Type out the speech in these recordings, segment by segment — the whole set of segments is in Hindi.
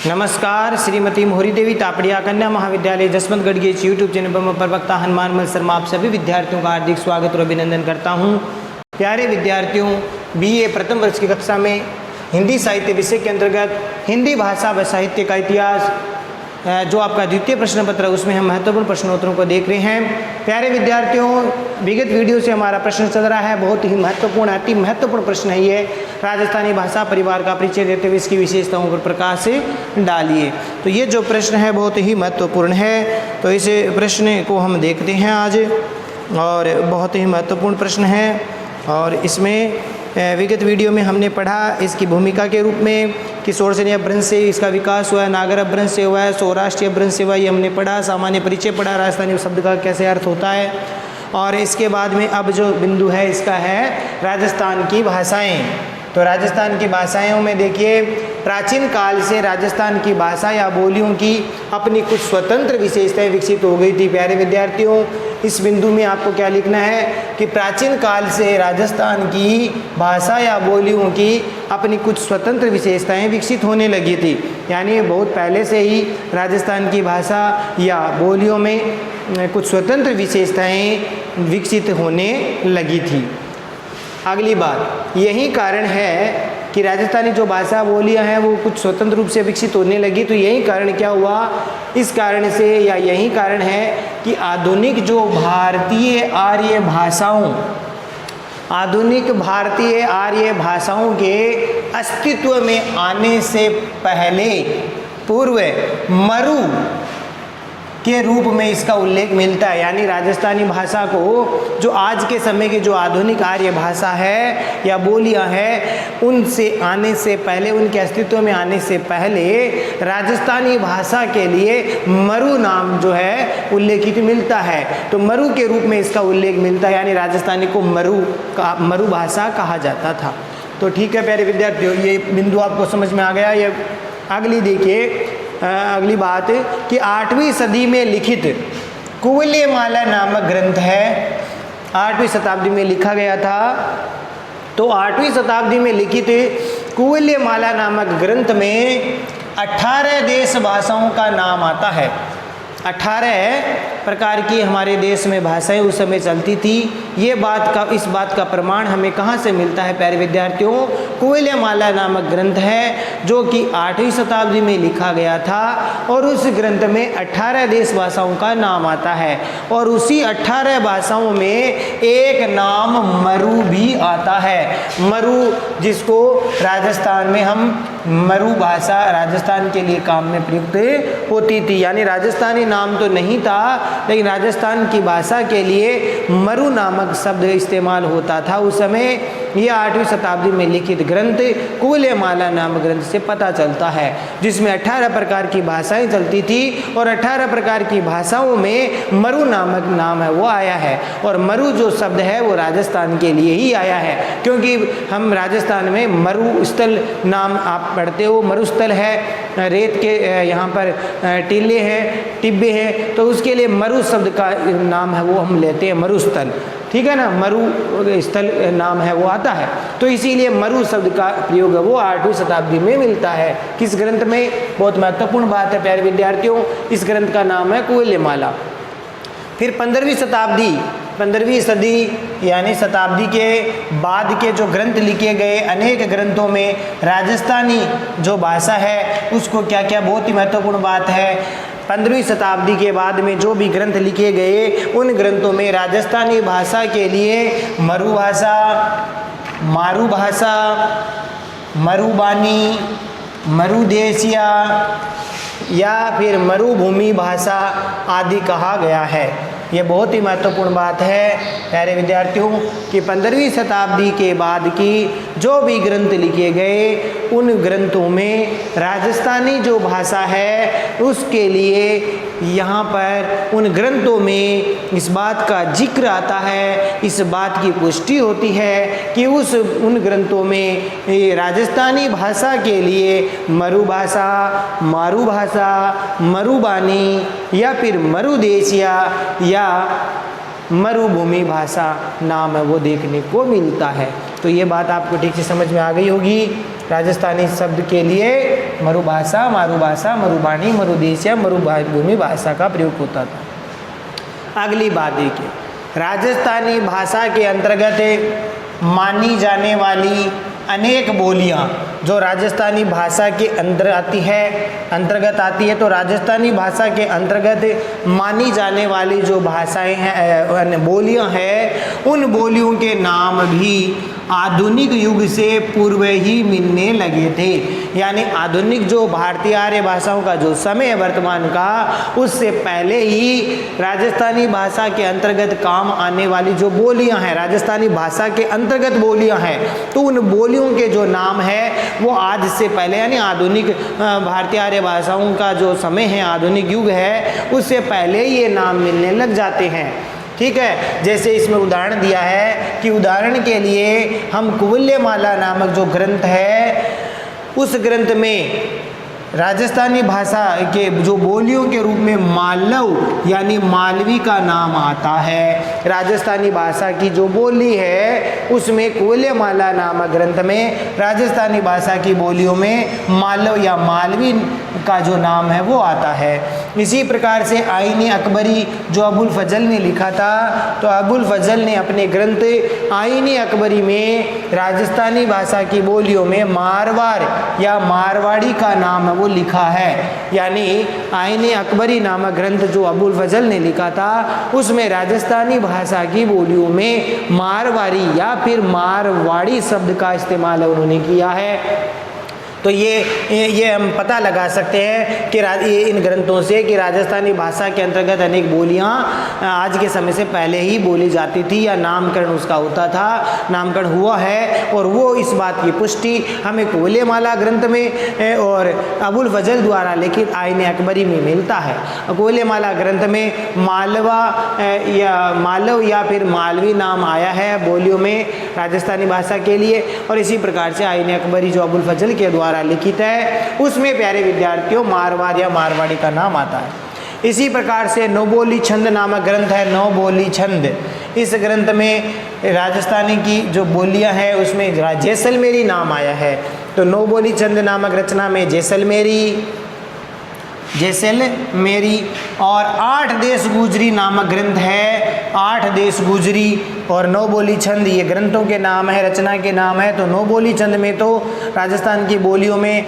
नमस्कार। श्रीमती मोहरी देवी तापड़िया कन्या महाविद्यालय जसवंतगढ़ के यूट्यूब चैनल पर मैं प्रवक्ता हनुमान मल शर्मा आप सभी विद्यार्थियों का हार्दिक स्वागत और अभिनंदन करता हूं। प्यारे विद्यार्थियों, बीए प्रथम वर्ष की कक्षा में हिंदी साहित्य विषय के अंतर्गत हिंदी भाषा व साहित्य का इतिहास जो आपका द्वितीय प्रश्न पत्र है उसमें हम महत्वपूर्ण प्रश्नोत्तरों को देख रहे हैं। प्यारे विद्यार्थियों, विगत वीडियो से हमारा प्रश्न चल रहा है, बहुत ही महत्वपूर्ण अति महत्वपूर्ण प्रश्न है ये। राजस्थानी भाषा परिवार का परिचय देते हुए इसकी विशेषताओं पर प्रकाश डालिए। तो ये जो प्रश्न है बहुत ही महत्वपूर्ण है, तो इस प्रश्न को हम देखते हैं आज, और बहुत ही महत्वपूर्ण प्रश्न है। और इसमें विगत वीडियो में हमने पढ़ा इसकी भूमिका के रूप में कि शौरसेनी अपभ्रंश से इसका विकास हुआ है, नागर अपभ्रंश से हुआ है, सौराष्ट्रीय अपभ्रंश से हुआ, ये हमने पढ़ा। सामान्य परिचय पढ़ा, राजस्थानी शब्द का कैसे अर्थ होता है। और इसके बाद में अब जो बिंदु है इसका है राजस्थान की भाषाएं। तो राजस्थान की भाषाओं में देखिए, प्राचीन काल से राजस्थान की भाषा या बोलियों की अपनी कुछ स्वतंत्र विशेषताएं विकसित हो गई थी। प्यारे विद्यार्थियों, इस बिंदु में आपको क्या लिखना है कि प्राचीन काल से राजस्थान की भाषा या बोलियों की अपनी कुछ स्वतंत्र विशेषताएं विकसित होने लगी थी। यानी बहुत पहले से ही राजस्थान की भाषा या बोलियों में कुछ स्वतंत्र विशेषताएं विकसित होने लगी थी। अगली बात, यही कारण है कि राजस्थानी जो भाषा बोलियां हैं वो कुछ स्वतंत्र रूप से विकसित होने लगी। तो यही कारण क्या हुआ, इस कारण से या यही कारण है कि आधुनिक जो भारतीय आर्य भाषाओं के अस्तित्व में आने से पहले पूर्व मरु के रूप में इसका उल्लेख मिलता है। यानी राजस्थानी भाषा को जो आज के समय की जो आधुनिक आर्य भाषा है या बोलियां हैं उनसे आने से पहले, उनके अस्तित्व में आने से पहले राजस्थानी भाषा के लिए मरु नाम जो है उल्लेखित मिलता है। तो मरु के रूप में इसका उल्लेख मिलता है, यानी राजस्थानी को मरु भाषा कहा जाता था। तो ठीक है प्यारे विद्यार्थियों, ये बिंदु आपको समझ में आ गया। ये अगली देखिए, अगली बात कि 8वीं सदी में लिखित कुवलयमाला नामक ग्रंथ है, 8वीं शताब्दी में लिखा गया था। तो 8वीं शताब्दी में लिखित कुवलयमाला नामक ग्रंथ में 18 देश भाषाओं का नाम आता है। 18 प्रकार की हमारे देश में भाषाएं उस समय चलती थी। इस बात का प्रमाण हमें कहाँ से मिलता है प्यारे विद्यार्थियों, कुवलयमाला नामक ग्रंथ है जो कि 8वीं शताब्दी में लिखा गया था, और उस ग्रंथ में 18 देश भाषाओं का नाम आता है। और उसी 18 भाषाओं में एक नाम मरु भी आता है। मरु, जिसको राजस्थान में हम मरु भाषा राजस्थान के लिए काम में प्रयुक्त होती थी। यानी राजस्थानी नाम तो नहीं था, लेकिन राजस्थान की भाषा के लिए मरु नामक शब्द इस्तेमाल होता था उस समय। यह 8वीं शताब्दी में लिखित ग्रंथ कुवलयमाला नामक ग्रंथ से पता चलता है, जिसमें 18 प्रकार की भाषाएं चलती थी, और 18 प्रकार की भाषाओं में मरु नामक नाम है वो आया है। और मरु जो शब्द है वो राजस्थान के लिए ही आया है, क्योंकि हम राजस्थान में मरुस्थल नाम आप पढ़ते हो, मरुस्थल है, रेत के यहाँ पर टीले हैं, टिब्बे हैं, तो उसके लिए मरु शब्द का नाम है वो हम लेते हैं मरुस्थल। ठीक है ना, मरु स्थल नाम है वो आता है। तो इसीलिए मरु शब्द का प्रयोग है वो 8वीं शताब्दी में मिलता है। किस ग्रंथ में, बहुत महत्वपूर्ण बात है प्यारे विद्यार्थियों, इस ग्रंथ का नाम है कुवलयमाला। फिर 15वीं सदी यानी शताब्दी के बाद के जो ग्रंथ लिखे गए, अनेक ग्रंथों में राजस्थानी जो भाषा है उसको क्या क्या, बहुत ही महत्वपूर्ण बात है, 15वीं शताब्दी के बाद में जो भी ग्रंथ लिखे गए उन ग्रंथों में राजस्थानी भाषा के लिए मरु भाषा, मारू भाषा, मरुबानी, मरुदेशिया या फिर मरुभूमि भाषा आदि कहा गया है। ये बहुत ही महत्वपूर्ण बात है प्यारे विद्यार्थियों कि 15वीं शताब्दी के बाद की जो भी ग्रंथ लिखे गए उन ग्रंथों में राजस्थानी जो भाषा है उसके लिए यहाँ पर उन ग्रंथों में इस बात का जिक्र आता है, इस बात की पुष्टि होती है कि उन ग्रंथों में राजस्थानी भाषा के लिए मरु भाषा, मारू भाषा, मरुबानी या फिर मरुदेशिया या मरुभूमि भाषा नाम है वो देखने को मिलता है। तो ये बात आपको ठीक से समझ में आ गई होगी। राजस्थानी शब्द के लिए मरुभाषा, मारुभाषा, मरुबाणी, मरुदेश या मरुभूमि भाषा का प्रयोग होता था। अगली बात देखिए, राजस्थानी भाषा के अंतर्गत मानी जाने वाली अनेक बोलियां जो राजस्थानी भाषा के अंतर्गत आती है, तो राजस्थानी भाषा के अंतर्गत मानी जाने वाली जो भाषाएं हैं, बोलियां हैं, उन बोलियों के नाम भी आधुनिक युग से पूर्व ही मिलने लगे थे। यानी आधुनिक जो भारतीय आर्य भाषाओं का जो समय है वर्तमान का, उससे पहले ही राजस्थानी भाषा के अंतर्गत काम आने वाली जो बोलियां हैं, राजस्थानी भाषा के अंतर्गत बोलियां हैं, तो उन बोलियों के जो नाम है वो आज से पहले यानी आधुनिक भारतीय आर्य भाषाओं का जो समय है, आधुनिक युग है, उससे पहले ये नाम मिलने लग जाते हैं। ठीक है, जैसे इसमें उदाहरण दिया है कि उदाहरण के लिए हम कुवल्यमाला नामक जो ग्रंथ है, उस ग्रंथ में राजस्थानी भाषा के जो बोलियों के रूप में मालव यानी मालवी का नाम आता है। राजस्थानी भाषा की जो बोली है उसमें कुवल्यमाला नामक ग्रंथ में राजस्थानी भाषा की बोलियों में मालव या मालवी का जो नाम है वो आता है। इसी प्रकार से आईने अकबरी जो अबुल फजल ने लिखा था, तो अबुल फजल ने अपने ग्रंथ आईने अकबरी में राजस्थानी भाषा की बोलियों में मारवाड़ या मारवाड़ी का नाम वो लिखा है। यानी आईने अकबरी नामक ग्रंथ जो अबुल फजल ने लिखा था, उसमें राजस्थानी भाषा की बोलियों में मारवाड़ी या फिर मारवाड़ी शब्द का इस्तेमाल उन्होंने किया है। तो ये हम पता लगा सकते हैं कि इन ग्रंथों से कि राजस्थानी भाषा के अंतर्गत अनेक बोलियां आज के समय से पहले ही बोली जाती थी या नामकरण उसका होता था, नामकरण हुआ है। और वो इस बात की पुष्टि हमें कुवल्यमाला ग्रंथ में और अबुल फजल द्वारा लिखित आईने अकबरी में मिलता है। कुवल्यमाला ग्रंथ में मालव या फिर मालवी नाम आया है बोलियों में राजस्थानी भाषा के लिए, और इसी प्रकार से आईने अकबरी जो अबुल फजल के द्वारा लिखित है उसमें प्यारे विद्यार्थियों मारवाड़ या मारवाड़ी का नाम आता है। इसी प्रकार से नौबोली छंद नामक ग्रंथ है, नौबोली छंद, इस ग्रंथ में राजस्थानी की जो बोलियां हैं उसमें जैसलमेरी नाम आया है। तो नौबोली छंद नामक रचना में जैसलमेरी और 8 देश गुजरी नामक ग्रंथ है, 8 देश गुजरी और नौबोली छंद ये ग्रंथों के नाम है, रचना के नाम है। तो नौबोली छंद में तो राजस्थान की बोलियों में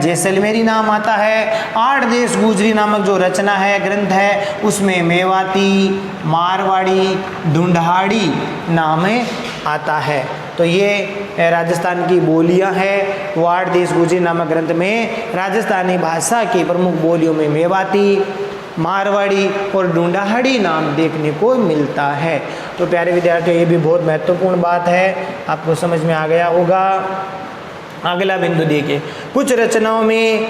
जैसलमेरी नाम आता है। 8 देश गुजरी नामक जो रचना है, ग्रंथ है, उसमें मेवाती, मारवाड़ी, ढूंढाड़ी नाम आता है। तो ये राजस्थान की बोलियां हैं। वो 8 देश गुजरी नामक ग्रंथ में राजस्थानी भाषा की प्रमुख बोलियों में मेवाती, मारवाड़ी और ढूंढाड़ी नाम देखने को मिलता है। तो प्यारे विद्यार्थियों, ये भी बहुत महत्वपूर्ण बात है, आपको समझ में आ गया होगा। अगला बिंदु देखिए, कुछ रचनाओं में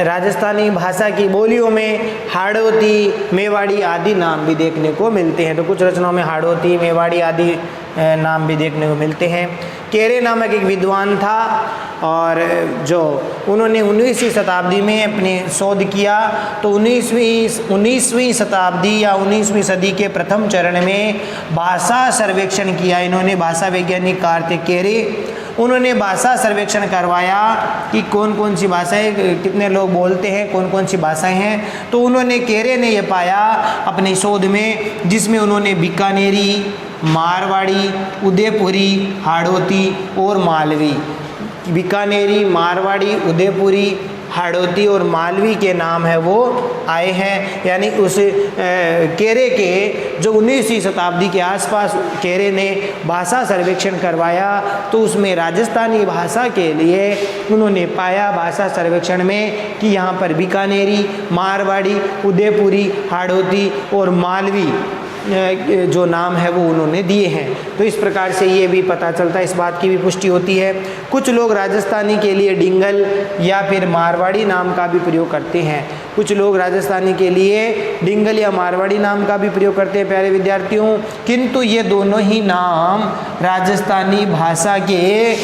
राजस्थानी भाषा की बोलियों में हाड़ौती, मेवाड़ी आदि नाम भी देखने को मिलते हैं। तो कुछ रचनाओं में हाड़ौती, मेवाड़ी आदि नाम भी देखने को मिलते हैं। केरे नामक एक विद्वान था और जो उन्होंने 19वीं शताब्दी में अपने शोध किया। तो 19वीं शताब्दी या 19वीं सदी के प्रथम चरण में भाषा सर्वेक्षण किया इन्होंने। भाषा वैज्ञानिक कार्तिक केरे, उन्होंने भाषा सर्वेक्षण करवाया कि कौन कौन सी भाषाएं कितने लोग बोलते हैं, कौन कौन सी भाषाएं हैं। तो उन्होंने केरे ने ये पाया अपने शोध में, जिसमें उन्होंने बीकानेरी, मारवाड़ी, उदयपुरी, हाड़ौती और मालवी, बीकानेरी, मारवाड़ी, उदयपुरी, हाड़ौती और मालवी के नाम है वो आए हैं। यानी उस केरे के जो 19वीं शताब्दी के आसपास केरे ने भाषा सर्वेक्षण करवाया, तो उसमें राजस्थानी भाषा के लिए उन्होंने पाया भाषा सर्वेक्षण में कि यहाँ पर बीकानेरी, मारवाड़ी, उदयपुरी, हाड़ौती और मालवी जो नाम है वो उन्होंने दिए हैं। तो इस प्रकार से ये भी पता चलता है, इस बात की भी पुष्टि होती है। कुछ लोग राजस्थानी के लिए डिंगल या फिर मारवाड़ी नाम का भी प्रयोग करते हैं। कुछ लोग राजस्थानी के लिए डिंगल या मारवाड़ी नाम का भी प्रयोग करते हैं प्यारे विद्यार्थियों, किंतु ये दोनों ही नाम राजस्थानी भाषा के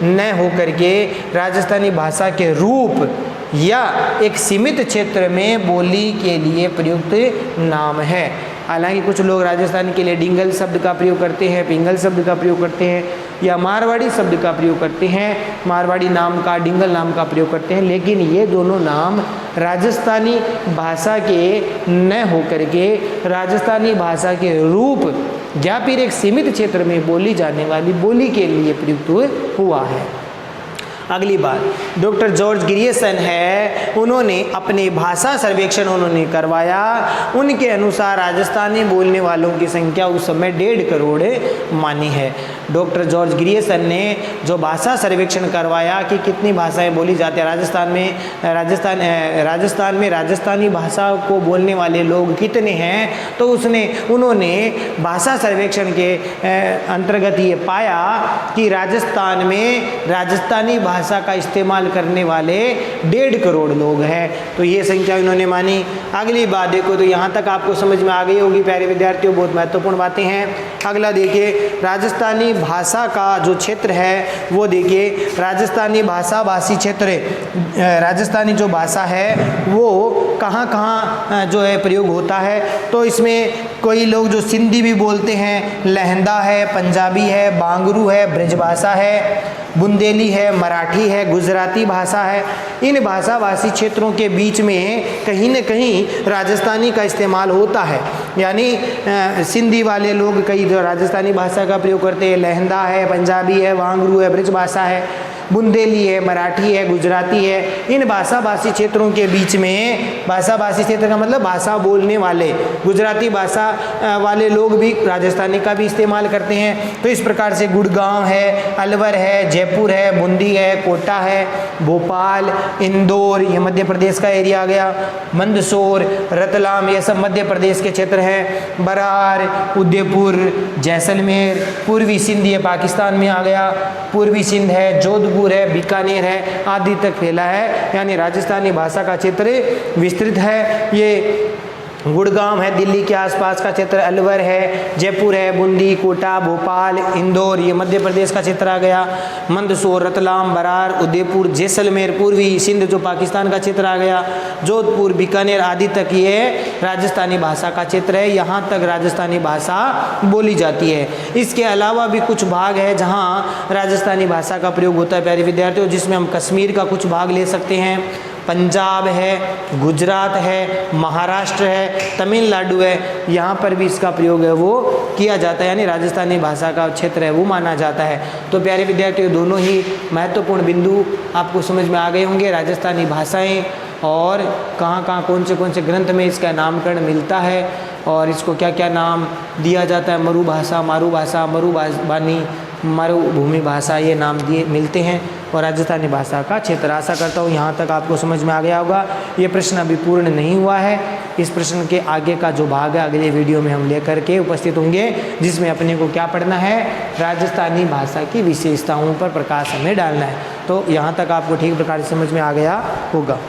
न होकर के राजस्थानी भाषा के रूप या एक सीमित क्षेत्र में बोली के लिए प्रयुक्त नाम है। हालांकि कुछ लोग राजस्थान के लिए डिंगल शब्द का प्रयोग करते हैं, पिंगल शब्द का प्रयोग करते हैं, या मारवाड़ी शब्द का प्रयोग करते हैं, मारवाड़ी नाम का, डिंगल नाम का प्रयोग करते हैं, लेकिन ये दोनों नाम राजस्थानी भाषा के न होकर के राजस्थानी भाषा के रूप या फिर एक सीमित क्षेत्र में बोली जाने वाली बोली के लिए प्रयुक्त हुआ है। अगली बात, डॉक्टर जॉर्ज ग्रियर्सन है, उन्होंने अपने भाषा सर्वेक्षण उन्होंने करवाया। उनके अनुसार राजस्थानी बोलने वालों की संख्या उस समय 1.5 करोड़ मानी है। डॉक्टर जॉर्ज ग्रियर्सन ने जो भाषा सर्वेक्षण करवाया कि कितनी भाषाएं बोली जाती हैं राजस्थान में राजस्थानी भाषा को बोलने वाले लोग कितने हैं, तो उन्होंने भाषा सर्वेक्षण के अंतर्गत ये पाया कि राजस्थान में राजस्थानी भाषा का इस्तेमाल करने वाले 1.5 करोड़ लोग हैं। तो ये संख्या उन्होंने मानी। अगली बात देखो, तो यहाँ तक आपको समझ में आ गई होगी प्यारे विद्यार्थियों, बहुत महत्वपूर्ण बातें हैं। अगला देखिए, राजस्थानी भाषा का जो क्षेत्र है वो देखिए, राजस्थानी भाषा भाषी क्षेत्र, राजस्थानी जो भाषा है वो कहाँ कहाँ जो है प्रयोग होता है। तो इसमें कोई लोग जो सिंधी भी बोलते हैं, लहंदा है, पंजाबी है, बांगरू है, ब्रजभाषा है, बुंदेली है, मराठी है, गुजराती भाषा है। इन भाषा भाषी क्षेत्रों के बीच में कहीं न कहीं राजस्थानी का इस्तेमाल होता है। यानी सिंधी वाले लोग कई जो राजस्थानी भाषा का प्रयोग करते हैं, लहंदा है, पंजाबी है, बांगरू है, ब्रजभाषा है, बुंदेली है, मराठी है, गुजराती है। इन भाषा भाषी क्षेत्रों के बीच में, भाषा भाषी क्षेत्र का मतलब भाषा बोलने वाले, गुजराती भाषा वाले लोग भी राजस्थानी का भी इस्तेमाल करते हैं। तो इस प्रकार से गुड़गांव है, अलवर है, जयपुर है, बूंदी है, कोटा है, भोपाल, इंदौर, ये मध्य प्रदेश का एरिया आ गया, मंदसौर, रतलाम, ये सब मध्य प्रदेश के क्षेत्र हैं, बरार, उदयपुर, जैसलमेर, पूर्वी सिंध ये पाकिस्तान में आ गया, पूर्वी सिंध है, जोधपुर है, बीकानेर है, आदि तक फैला है। यानी राजस्थानी भाषा का क्षेत्र विस्तृत है। ये गुड़गांव है, दिल्ली के आसपास का क्षेत्र, अलवर है, जयपुर है, बूंदी, कोटा, भोपाल, इंदौर, ये मध्य प्रदेश का क्षेत्र आ गया, मंदसौर, रतलाम, बरार, उदयपुर, जैसलमेर, पूर्वी सिंध जो पाकिस्तान का क्षेत्र आ गया, जोधपुर, बीकानेर आदि तक ये राजस्थानी भाषा का क्षेत्र है। यहाँ तक राजस्थानी भाषा बोली जाती है। इसके अलावा भी कुछ भाग है जहाँ राजस्थानी भाषा का प्रयोग होता है प्यारे विद्यार्थियों, जिसमें हम कश्मीर का कुछ भाग ले सकते हैं, पंजाब है, गुजरात है, महाराष्ट्र है, तमिलनाडु है, यहाँ पर भी इसका प्रयोग है वो किया जाता है। यानी राजस्थानी भाषा का क्षेत्र है वो माना जाता है। तो प्यारे विद्यार्थियों, दोनों ही महत्वपूर्ण बिंदु आपको समझ में आ गए होंगे। राजस्थानी भाषाएं और कहाँ कहाँ कौन से ग्रंथ में इसका नामकरण मिलता है और इसको क्या क्या नाम दिया जाता है, मरु भाषा, मारू भाषा, मरुबानी, मरुभूमि भाषा, ये नाम दिए मिलते हैं। और राजस्थानी भाषा का क्षेत्र, आशा करता हूँ यहाँ तक आपको समझ में आ गया होगा। ये प्रश्न अभी पूर्ण नहीं हुआ है। इस प्रश्न के आगे का जो भाग है अगले वीडियो में हम लेकर के उपस्थित होंगे, जिसमें अपने को क्या पढ़ना है, राजस्थानी भाषा की विशेषताओं पर प्रकाश हमें डालना है। तो यहाँ तक आपको ठीक प्रकार से समझ में आ गया होगा।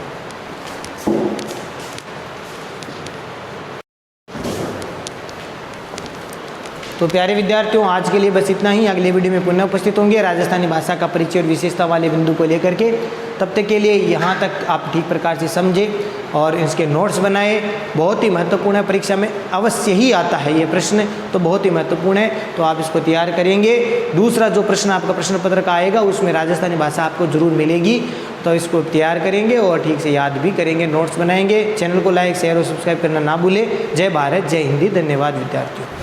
तो प्यारे विद्यार्थियों, आज के लिए बस इतना ही। अगले वीडियो में पुनः उपस्थित होंगे राजस्थानी भाषा का परिचय और विशेषता वाले बिंदु को लेकर के। तब तक के लिए यहाँ तक आप ठीक प्रकार से समझे और इसके नोट्स बनाए। बहुत ही महत्वपूर्ण है, परीक्षा में अवश्य ही आता है ये प्रश्न, तो बहुत ही महत्वपूर्ण है, तो आप इसको तैयार करेंगे। दूसरा जो प्रश्न आपका प्रश्न पत्र का आएगा उसमें राजस्थानी भाषा आपको जरूर मिलेगी, तो इसको तैयार करेंगे और ठीक से याद भी करेंगे, नोट्स बनाएंगे। चैनल को लाइक, शेयर और सब्सक्राइब करना ना भूलें। जय भारत, जय हिंदी। धन्यवाद विद्यार्थियों।